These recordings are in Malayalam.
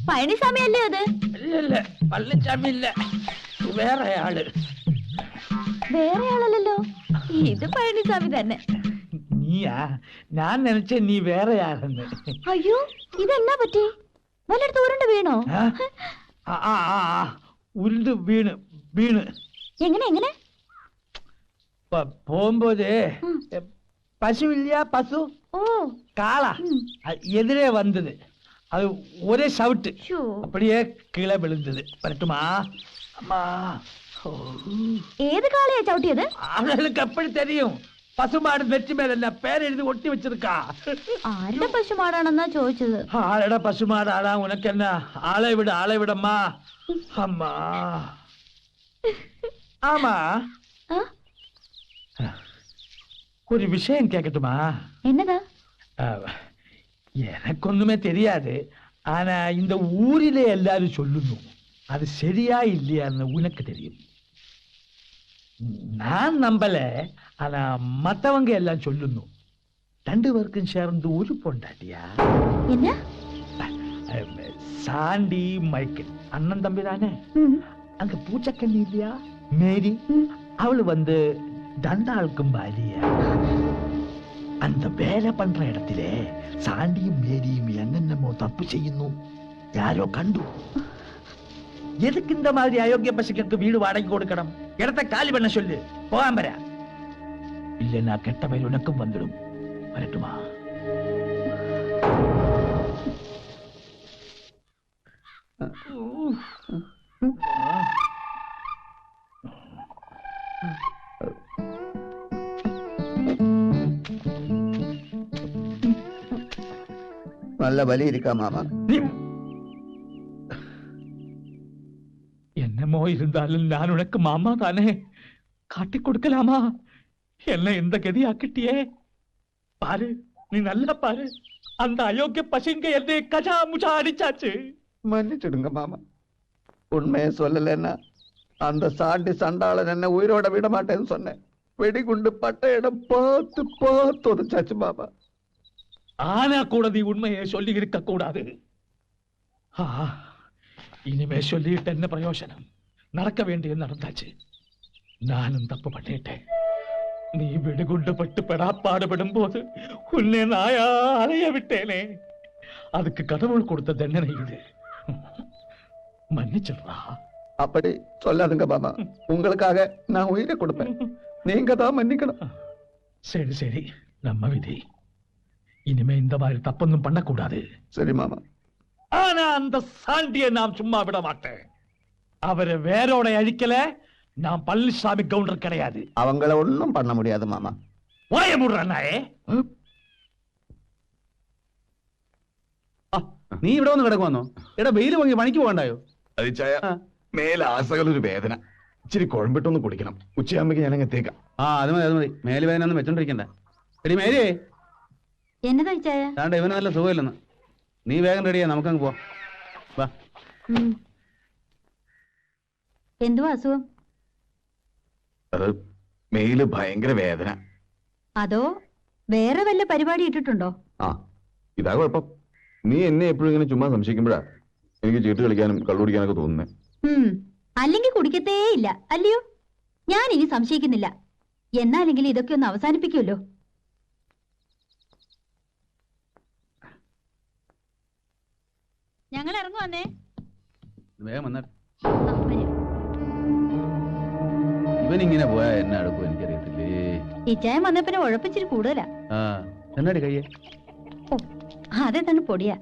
പഴനിസ്വാമി അല്ലേ അത്? ഇല്ല പളനിസ്വാമി ഇല്ല, വേറെ ആള്. വേറെ ആളല്ലോ, ഇത് പഴനിസ്വാമി തന്നെ. നീയാ? ഞാൻ നനച്ച നീ വേറെ ആളെന്ന്. അയ്യോ, ഇതെന്നാ പറ്റി? വല്ലയിടത്ത് ഉരുണ്ട് വീണോ? ഉരുണ്ട് വീണ്. എങ്ങനെ എങ്ങനെ? പോകുമ്പോതേ പശു ഇല്ല, പശു காளா எதிரே வந்தது. அது ஒரே சவுட்டு, அப்படியே கீழே விழுந்தது. வரட்டுமா? அம்மா, ஏது காளையா சவுட்டியது? அவளுக்கு எப்படி தெரியும்? பசுமாடு நெற்றி மேல என்ன பேர் எழுதி ஒட்டி வச்சிருக்கா. ആരുടെ പശുമാടാണെന്നാ ചോദിച്ചത്. ആരുടെ പശുമാടാടാ? ഉനക്ക് എന്നാ? ആളെ വിടമ്മാ. അമ്മാ. ஆமா, ஒரு விஷயம் கேட்கட்டுமா? என்னதா? எனக்கு ஒண்ணுமே தெரியாது. ஆனா இந்த ஊரிலே எல்லாரும் சொல்லுന്നു, அது சரியா இல்லையான்னு உனக்கு தெரியும். நான் நம்பல, ஆனா மத்தவங்க எல்லாம் சொல்லுന്നു. 2 பேருக்கும் சேர்ந்து ஒரு பொண்டாட்டியா? என்ன? சாண்டி மைக்கேல் அண்ணன் தம்பி தானே? அங்க பூச்சக்கண்ணி இல்லையா மேரி, அவளு வந்து தண்டாளுக்கும் பாலியா. அந்த வேலை பண்ற இடத்திலே சாண்டியும் மேரியும் என்னென்னமோ தப்பு செய்யுന്നു. யாரோ கண்டு. எதுக்கு இந்த மாதிரி அயோக்கிய பசங்களுக்கு வீடு வாடகை கொடுக்கணும்? இடத்தை காலி பண்ண சொல்லு, போகாம வர. இல்லைன்னா கெட்ட பயிர் உனக்கும் வந்துடும். வரட்டுமா? நல்ல வலி இருக்கா மாமா? என்னமோ இருந்தாலும் நான் உனக்கு மாமா தானே, காட்டி கொடுக்கலாமா? என்ன இந்த கதி ஆக்கிட்டியே? பாரு, நீ நல்லா பாரு, அந்த அயோக்கிய பசங்க என்னை கஜா முஜா அடிச்சாச்சு. மன்னிச்சிடுங்க மாமா. உண்மையை சொல்லலன்னா அந்த சாண்டி சண்டாளன் என்ன உயிரோட விட மாட்டேன்னு சொன்னேன். வெடிகுண்டு பட்ட இடம் பார்த்து பார்த்து உதச்சாச்சு மாமா. ஆனா கூட நீ உண்மையை சொல்லி இருக்க கூடாது. இனிமே சொல்லிட்டு என்ன பிரயோஜனம்? நடக்க வேண்டியது நடந்தாச்சு. நானும் தப்பு பண்ணிட்டேன். நீ வெடிகுண்டு பட்டு பெடாப்பாடுபடும் போது உன்னை நாயா அலைய விட்டேனே, அதுக்கு கடவுள் கொடுத்த தண்டனை இது. மன்னிச்சிடுறா. அப்படி சொல்லாதுங்க மாமா. உங்களுக்காக நான் உயிரை கொடுப்பேன், நீங்க தான் மன்னிக்கணும். சரி சரி, நம்ம விதி. இனிமே இந்த மாதிரி தப்பொன்னும் பண்ணக்கூடாது. சரி மாமா. ஆனா அந்த சாண்டியை நான் சும்மா விட மாட்டேன். அவரை வேரோட அழிக்கல, நான் பழனிசாமி கவுண்டர் கிடையாது. அவங்கள ஒண்ணும் பண்ண முடியாது மாமா. வாய மூடுறாயே. നീ ഇവിടെ വന്ന് കിടക്കുവന്നോ? എടാ വെയിൽ വാങ്ങി പണിക്ക് പോകണ്ടായോ? അതിച്ചായ മേലാസകളൊരു വേദന, ഇച്ചിരി കുഴമ്പിട്ടൊന്ന് കുടിക്കണം. ഉച്ചയാകുമ്പോ ഞാൻ എത്തേക്കാം. അത് മതി. മേലുവേദന ഒന്നും വെച്ചോണ്ടിരിക്കണ്ട. എടി മേരിയേ, എന്നതാ ചായ? താണ്ട ഇവന് നല്ല സുഖമില്ലെന്ന്. നീ വേഗം റെഡിയാ, നമുക്കങ്ങ് പോവാം. വാ. എന്തുവാ അസുഖം? അത് മേല് ഭയങ്കര വേദന. അതോ വേറെ വല്ല പരിപാടി ഇട്ടിട്ടുണ്ടോ? ഇതാ കുഴപ്പം. നീ എന്നെ എപ്പോഴും ഇങ്ങനെ ചുമ്മാ സംശയിക്കുമ്പോഴാ എനിക്ക് ചീട്ട് കളിക്കാനും കള്ളുപിടിക്കാനൊക്കെ തോന്നുന്നേ. അല്ലെങ്കിൽ കുടിക്കത്തേ ഇല്ല അല്ലയോ? ഞാൻ ഇനി സംശയിക്കുന്നില്ല. എന്നാലെങ്കിലും ഇതൊക്കെ ഒന്ന് അവസാനിപ്പിക്കുമല്ലോ. ഞങ്ങൾ ഇറങ്ങുവന്നേ. വേഗം വന്നാ. ഇവനിങ്ങനെ പോയാ എന്നെ അടുക്കും എനിക്കറിയത്തില്ലേ. ഇച്ചായം വന്ന പിന്നെ ഉഴപ്പിച്ചിരി കൂടുതലാ. എന്നാടി കയ്യേ? അതെ തന്നെ പൊടിയാ.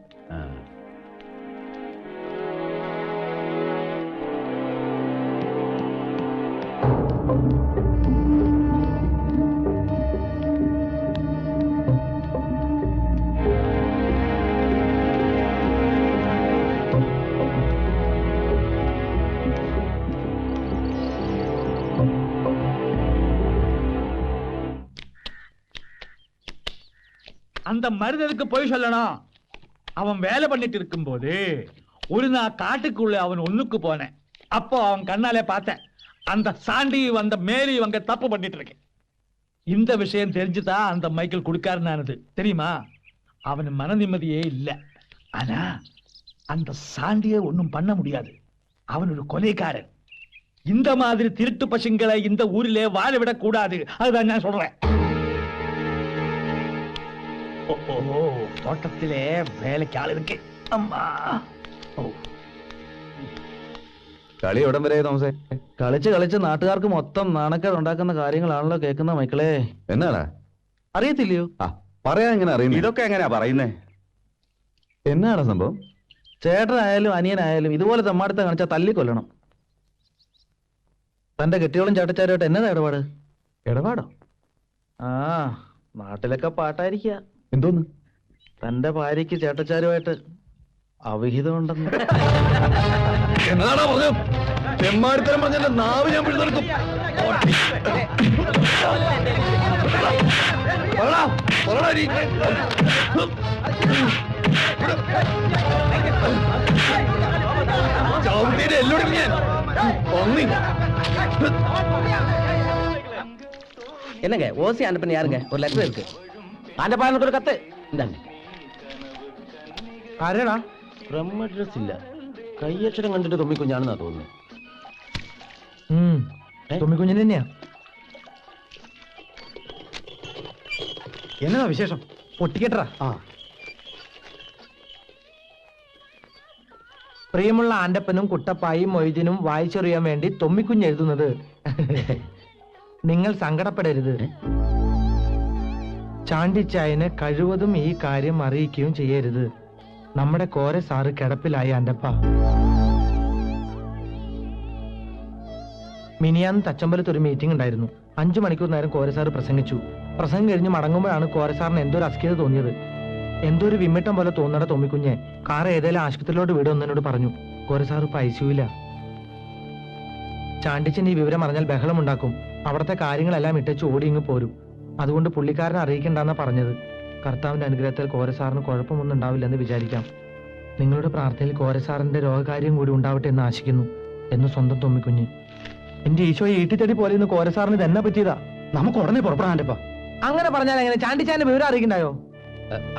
அந்த மருதனுக்கு போய் சொல்லணும். அவன் வேலை பண்ணிட்டு இருக்கும் போது ஒரு நாள் காட்டுக்குள்ள அவன் ஒண்ணுக்கு போனேன். அப்போ அவன் கண்ணாலே பார்த்தேன், அந்த சாண்டி வந்த மேரி இவங்க தப்பு பண்ணிட்டு இருக்கேன். இந்த விஷயம் தெரிஞ்சுதான் அந்த மைக்கேல் குடுக்காருனானது தெரியுமா? அவன் மன நிம்மதியே இல்ல. ஆனா அந்த சாண்டியை ஒண்ணும் பண்ண முடியாது. அவன் ஒரு கொலைகாரன். இந்த மாதிரி திருட்டு பசுங்களை இந்த ஊரிலே வாழ விடக் கூடாது. அதுதான் நான் சொல்றேன். ஓ, தோட்டத்திலே வேலைக்கு ആൾ இருக்கு. അമ്മാ. കളി എവിടം വരെ തോമസേ? കളിച്ച് നാട്ടുകാർക്ക് മൊത്തം നാണക്കേട് ഉണ്ടാക്കുന്ന കാര്യങ്ങളാണല്ലോ കേൾക്കുന്ന മക്കളെ. എന്നാടാ അറിയത്തില്ലയോ? ആ പറയാ എങ്ങനെ അറിയുന്നു? ഇതൊക്കെ എങ്ങനെയാ പറയുന്നേ? എന്നാടാ സംഭവം? ചേട്ടനായാലും അനിയനായാലും ഇതുപോലെ തെമ്മാടുത്ത കാണിച്ചാൽ തല്ലിക്കൊല്ലണം. തന്റെ കെട്ടിയോളും ചേട്ടച്ചാരുമായിട്ട് എന്നതാ ഇടപാട്? ഇടപാടോ? ആ, നാട്ടിലൊക്കെ പാട്ടായിരിക്കുക. എന്തോന്ന്? തന്റെ ഭാര്യയ്ക്ക് ചേട്ടച്ചാരുമായിട്ട് അവിഹിതം ഉണ്ടെന്ന്. എന്നതാണോ പറഞ്ഞു? തെമ്മാടിത്തരം പറഞ്ഞ നാവ് ഞാൻ പിടിച്ചെടുക്കും. എല്ലോടും ഞാൻ என்னங்க ஓசி அனுப்பின யாருங்க? ஒரு லெட்டர் இருக்கு. ஆண்டப்பா எனக்கு ஒரு கத்து இந்தாங்க. ആരാടാ? ഫ്രം അഡ്രസ് ഇല്ല. കയ്യക്ഷരം കണ്ടിട്ട് തൊമ്മിക്കുഞ്ഞാണെന്നാ തോന്നുന്നു. തൊമ്മിക്കുഞ്ഞിന് തന്നെയാ. എന്നതാ വിശേഷം? പൊട്ടിക്കട്ടാ. പ്രിയമുള്ള ആന്റപ്പനും കുട്ടപ്പായും മൊയ്തീനും വായിച്ചറിയാൻ വേണ്ടി തൊമ്മിക്കുഞ്ഞ് എഴുതുന്നത്. നിങ്ങൾ സങ്കടപ്പെടരുത്. ചാണ്ടിച്ചായന് കഴിവതും ഈ കാര്യം അറിയിക്കുകയും ചെയ്യരുത്. നമ്മുടെ കോര സാറ് കിടപ്പിലായി ആന്റപ്പ. മിനിയാന്ന് തച്ചമ്പലത്ത് ഒരു മീറ്റിംഗ് ഉണ്ടായിരുന്നു. 5 മണിക്കൂർ നേരം കോരസാറ് പ്രസംഗിച്ചു. പ്രസംഗം കഴിഞ്ഞ് മടങ്ങുമ്പോഴാണ് കോരസാറിന് എന്തോ ഒരു അസ്കിത തോന്നിയത്. എന്തോ ഒരു വിമ്മിട്ടം പോലെ തോന്നട തൊമ്മിക്കുഞ്ഞെ കാർ ഏതെങ്കിലും ആശുപത്രിയിലോട്ട് വിടുമെന്നോട് പറഞ്ഞു. കോരസാറ് ഇപ്പൊ ഐസിയുവില്ല. ചാണ്ടിച്ചൻ ഈ വിവരം അറിഞ്ഞാൽ ബഹളമുണ്ടാക്കും. അവിടുത്തെ കാര്യങ്ങളെല്ലാം ഇട്ടച്ച് ഓടി ഇങ്ങ് പോരും. അതുകൊണ്ട് പുള്ളിക്കാരനെ അറിയിക്കണ്ടെന്നാ പറഞ്ഞത്. കർത്താവിന്റെ അനുഗ്രഹത്തിൽ കോരസാറിന് കുഴപ്പമൊന്നും ഉണ്ടാവില്ലെന്ന് വിചാരിക്കാം. നിങ്ങളുടെ പ്രാർത്ഥനയിൽ കോരസാറിന്റെ രോഗകാര്യം കൂടി ഉണ്ടാവട്ടെ എന്ന് ആശിക്കുന്നു എന്ന് സ്വന്തം തൊമ്മിക്കുഞ്ഞ്. എന്റെ ഈശോയെ ഈട്ടിത്തടി പോലെ ഇന്ന് കോരസാറിന് തന്നെ പറ്റിയതാ. നമുക്ക് ഉടനെ പുറപ്പെടാൻപ്പ. അങ്ങനെ പറഞ്ഞാൽ എങ്ങനെ? ചാണ്ടിച്ചാന്റെ വിവരം അറിയിക്കണ്ടായോ?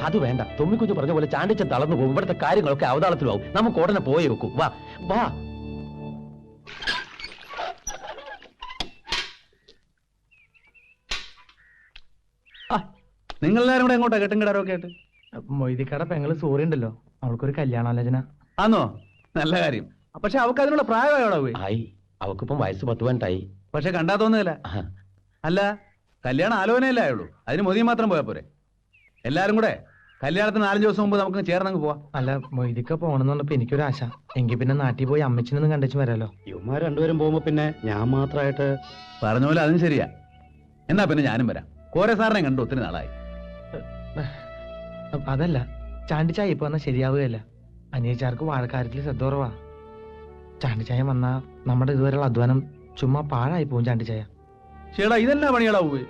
അത് വേണ്ട. തൊമ്മിക്കുഞ്ഞ് പറഞ്ഞ പോലെ ചാണ്ടിച്ചൻ തളർന്നു പോകും. ഇവിടുത്തെ കാര്യങ്ങളൊക്കെ അവതാളത്തിലാവും. നമുക്ക് ഉടനെ പോയി വെക്കും. വാ വാ. നിങ്ങളെല്ലാരും കൂടെ എങ്ങോട്ടാ കെട്ടും കിടാരൊക്കെ ആയിട്ട്? മൊയ്തിക്കട പെങ്ങള് സോറി ഉണ്ടല്ലോ, അവൾക്കൊരു കല്യാണാലോചന. ആന്നോ? നല്ല കാര്യം. പക്ഷെ അവൾക്ക് അതിനുള്ള പ്രായമായോടാ പോയി. ആയി. അവക്കിപ്പം വയസ്സ് 10 പതിനെട്ടായി. പക്ഷെ കണ്ടാ തോന്നുന്നില്ല. അല്ല, കല്യാണം ആലോചനയല്ലേ ആയുള്ളൂ. അതിന് മൊയ്തി മാത്രം പോയാ പോരെ? എല്ലാരും കൂടെ കല്യാണത്തിന് 4 ദിവസം മുമ്പ് നമുക്ക് ചേർന്നങ്ങ് പോവാം. അല്ല, മൊയ്തിക്ക പോണെന്ന് പറഞ്ഞപ്പോ എനിക്കൊരു ആശ. എങ്കിൽ പിന്നെ നാട്ടിൽ പോയി അമ്മച്ചിനൊന്നും കണ്ടു വരാലോ. ഇവന്മാർ രണ്ടുപേരും പോകുമ്പോ പിന്നെ ഞാൻ മാത്രമായിട്ട് പറഞ്ഞ പോലെ അതും ശരിയാ. എന്നാ പിന്നെ ഞാനും വരാം. കോരെ സാറിനെ കണ്ടു ഒത്തിരി നാളായി. അതല്ല, ചാണ്ടിച്ചായ ഇപ്പൊ വന്നാൽ ശരിയാവുകയല്ല. അനിയച്ചാർക്ക് വാഴക്കാര്യത്തിൽ ശ്രദ്ധ കുറവാ. ചാണ്ടിച്ചായ വന്നാ നമ്മുടെ ഇതുവരെയുള്ള അധ്വാനം ചുമ്മാ പാഴായി പോവും. ചാണ്ടിച്ചായ ചേടാ, ഇതെന്നാ പണികളാ പോയി?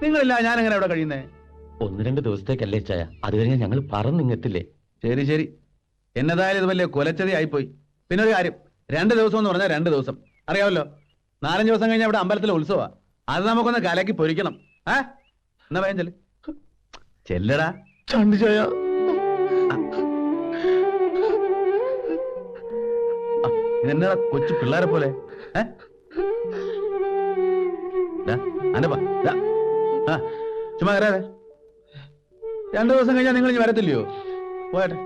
നിങ്ങളില്ല, ഞാൻ എങ്ങനെ ഇവിടെ കഴിയുന്നേ? 1-2 ദിവസത്തേക്കല്ലേ ചായ. അത് കഴിഞ്ഞാൽ ഞങ്ങൾ പറന്നിങ്ങെത്തില്ലേ. ശരി ശരി, എന്നതായാലും ഇത് വലിയ കൊലച്ചതി ആയിപ്പോയി. പിന്നെ ഒരു കാര്യം, 2 ദിവസം എന്ന് പറഞ്ഞാൽ 2 ദിവസം അറിയാമല്ലോ. 4-5 ദിവസം കഴിഞ്ഞാൽ ഇവിടെ അമ്പലത്തിലെ ഉത്സവ. അത് നമുക്കൊന്ന് കലക്കി പൊരിക്കണം. എന്നാ വേഗം ചെല്ലടാ. ചാണ്ടിച്ചായ ഇതെന്നാ കൊച്ചു പിള്ളേരെ പോലെ? ചുമ്മാ കരാതെ. 2 ദിവസം കഴിഞ്ഞാൽ നിങ്ങൾ ഇനി വരത്തില്ലയോ? പോയട്ടെ,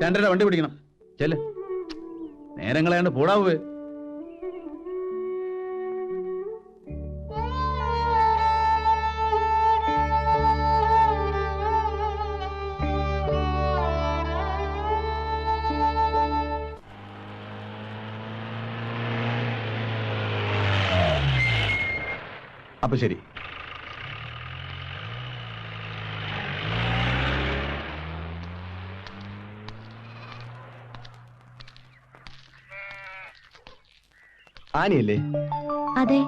2:30 വണ്ടി പിടിക്കണം. ചെല്ല്, നേരം കളയാണ്ട് പോടാവേ. അപ്പൊ ശരി. ആനിയല്ലേ? അതെ.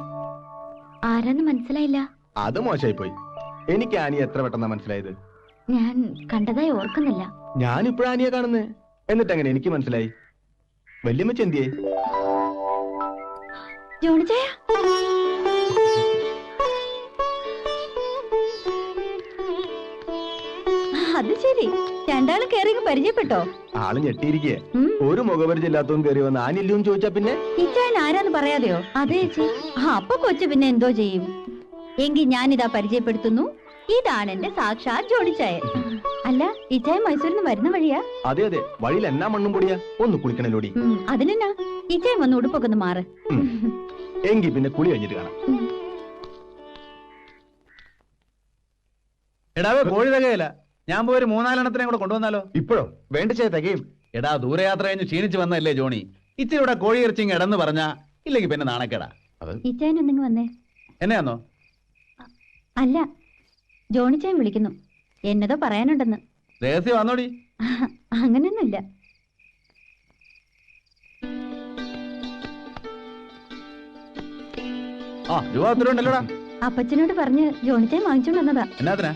ആരാന്ന് മനസ്സിലായില്ല. അത് മോശമായി പോയി. എനിക്ക് ആനി എത്ര പെട്ടെന്നാ മനസ്സിലായത്? ഞാൻ കണ്ടതായി ഓർക്കുന്നില്ല. ഞാനിപ്പോഴാ ആനിയെ കാണുന്നേ. എന്നിട്ടെങ്ങനെ എനിക്ക് മനസ്സിലായി? വല്യമ്മച്ച എന്തിയേ? ജോണിച്ചയ, അത് ശരി. രണ്ടാളും കേറി പരിചയപ്പെട്ടോ? ആള് ഞെട്ടിയിരിക്കേ. ഉം. ഒരു മുഖപരിചയം ഇല്ലാത്തവൻ കയറി വന്ന് ആനില്ലൂന്ന് ചോദിച്ചാ പിന്നെ ഇച്ചായൻ ആരാന്ന് പറയാതെയോ? അതെ ചേച്ചി. അപ്പൊ കൊച്ചു പിന്നെ എന്തോ ചെയ്യും? എങ്കിൽ ഞാനിതാ പരിചയപ്പെടുത്തുന്നു. ഇതാണ് എന്റെ സാക്ഷാത് ജോണിച്ചായൻ. അല്ല, ഇച്ചായൻ മൈസൂരിൽ നിന്ന് വരുന്ന വഴിയാ? അതെ അതെ, വഴിയിൽ എന്നാ മണ്ണും പൊടിയാ. ഒന്ന് കുളിക്കണല്ലോടി. അതിനെന്നാ, ഇച്ചായൻ വന്ന് ഉടുപ്പൊക്കെ ഒന്ന് മാറ്. എങ്കി പിന്നെ കുളി കഴിഞ്ഞിട്ട് കാണാം. എടാവേ കോഴി തികയില്ല. ഞാൻ പോയി ഒരു 3-4 കൂടെ കൊണ്ടുവന്നാലോ? ഇപ്പോഴോ? വേണ്ട ചേ തികയും. എടാ ദൂരയാത്ര കഴിഞ്ഞ് ക്ഷീണിച്ച് വന്നല്ലേ ജോണി. ഇച്ചിരി ഇവിടെ കോഴി ഇറച്ചിങ് ഇടന്ന് പറഞ്ഞാ ഇല്ലെങ്കിൽ പിന്നെ നാണക്കേടാ. ഇച്ചായൻ ഒന്നിങ്ങ് വന്നേ. എന്നെയാന്നോ? അല്ല, ജോണിച്ചായൻ വിളിക്കുന്നു. എന്നതോ പറയാനുണ്ടെന്ന്. രഹസ്യം വന്നോടി. അങ്ങനെയൊന്നുമില്ല. ആ രൂപ 10 ഉണ്ടല്ലോടാ. അപ്പച്ചനോട് പറഞ്ഞ് ജോണിച്ചായൻ വാങ്ങിച്ചോണ്ട് വന്നതാ. എന്നാത്തിനാ?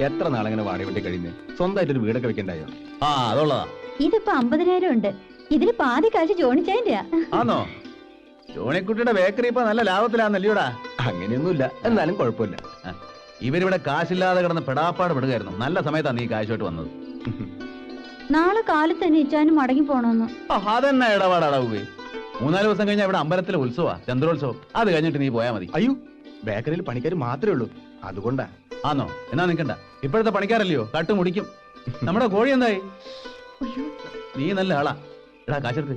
എത്ര നാളങ്ങനെ വാടി വെട്ടി കഴിയുന്നേ? സ്വന്തമായിട്ടൊരു വീടൊക്കെ വെക്കണ്ടായോ? ആ അതുള്ളതാ. ഇതിപ്പോ 50,000 ഉണ്ട്. ഇതിന് പാതി കാശ് ജോണിച്ചായന്റെയാ. ആന്നോ? ജോണിക്കുട്ടിയുടെ ബേക്കറി ഇപ്പൊ നല്ല ലാഭത്തിലാന്നല്ലോടാ. അങ്ങനെയൊന്നുമില്ല, എന്നാലും കുഴപ്പമില്ല. ഇവരിവിടെ കാശില്ലാതെ കിടന്ന് പെടാപ്പാട് പെടുകയായിരുന്നു. നല്ല സമയത്താണ് നീ കാശുമായിട്ട് വന്നത്. നാളെ കാലത്ത് തന്നെ ഇച്ചാനും മടങ്ങി പോണോന്ന്. അതെന്നാ ഇടപാടാടാവുകയെ. 3-4 ദിവസം കഴിഞ്ഞാൽ ഇവിടെ അമ്പലത്തിലെ ഉത്സവാ, ചന്ദ്രോത്സവം. അത് കഴിഞ്ഞിട്ട് നീ പോയാ മതി. അയ്യോ, ബേക്കറിയിൽ പണിക്കാർ മാത്രമേ ഉള്ളൂ, അതുകൊണ്ടാ. ആന്നോ? എന്നാ നിക്കണ്ട. ഇപ്പോഴത്തെ പണിക്കാരല്ലയോ കട്ട് മുടിക്കും. നമ്മുടെ കോഴി എന്തായി? നീ നല്ല ആളാ. എടാ കാശെടുത്ത്.